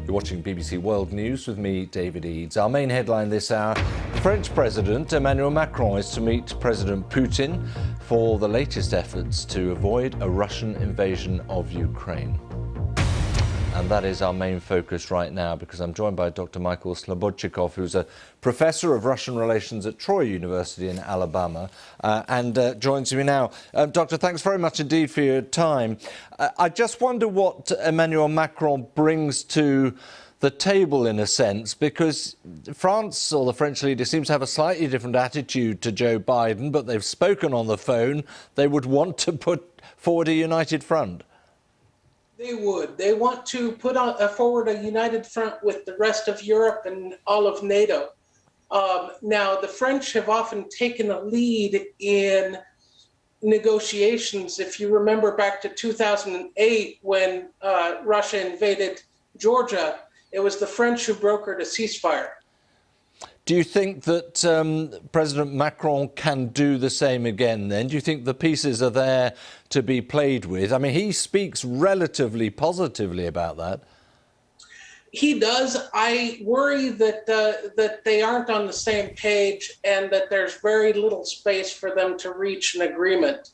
You're watching BBC World News with me, David Eads. Our main headline this hour, French President Emmanuel Macron is to meet President Putin for the latest efforts to avoid a Russian invasion of Ukraine. And that is our main focus right now, because I'm joined by Dr. Michael Slobodchikoff, who's a professor of Russian relations at Troy University in Alabama, and joins me now. Doctor, thanks very much indeed for your time. I just wonder what Emmanuel Macron brings to the table, in a sense, because France, or the French leader, seems to have a slightly different attitude to Joe Biden, but they've spoken on the phone. They would want to put forward a united front. They would. They want to put forward a united front with the rest of Europe and all of NATO. Now, the French have often taken a lead in negotiations. If you remember back to 2008, when Russia invaded Georgia, it was the French who brokered a ceasefire. Do you think that President Macron can do the same again then? Do you think the pieces are there to be played with? I mean, he speaks relatively positively about that. He does. I worry that that they aren't on the same page and that there's very little space for them to reach an agreement.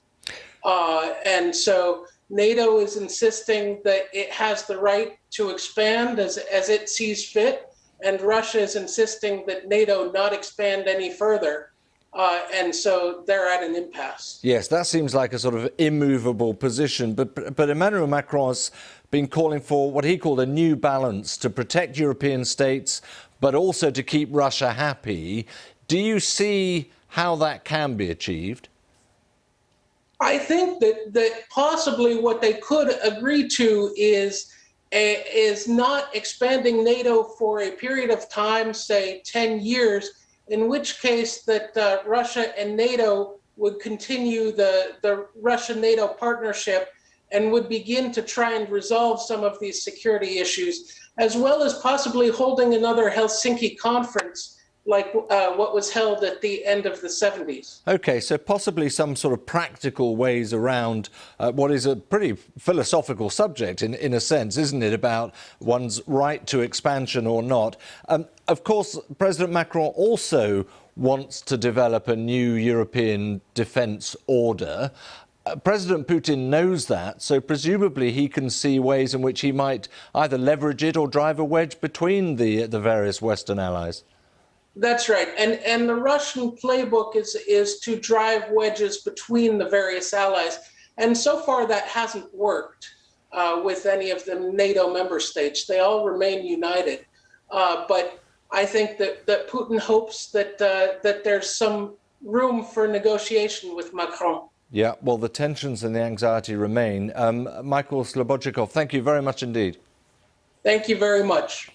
And so NATO is insisting that it has the right to expand as it sees fit. And Russia is insisting that NATO not expand any further. And so they're at an impasse. Yes, that seems like a sort of immovable position. But Emmanuel Macron has been calling for what he called a new balance to protect European states, but also to keep Russia happy. Do you see how that can be achieved? I think that possibly what they could agree to is not expanding NATO for a period of time, say 10 years, in which case that Russia and NATO would continue the Russia-NATO partnership and would begin to try and resolve some of these security issues, as well as possibly holding another Helsinki conference like what was held at the end of the 70s. OK, so possibly some sort of practical ways around what is a pretty philosophical subject, in a sense, isn't it, about one's right to expansion or not. Of course, President Macron also wants to develop a new European defence order. President Putin knows that, so presumably he can see ways in which he might either leverage it or drive a wedge between the various Western allies. That's right. And the Russian playbook is to drive wedges between the various allies. And so far that hasn't worked with any of the NATO member states. They all remain united. But I think that Putin hopes that there's some room for negotiation with Macron. Yeah, well, the tensions and the anxiety remain. Michael Slobodchikoff, thank you very much indeed. Thank you very much.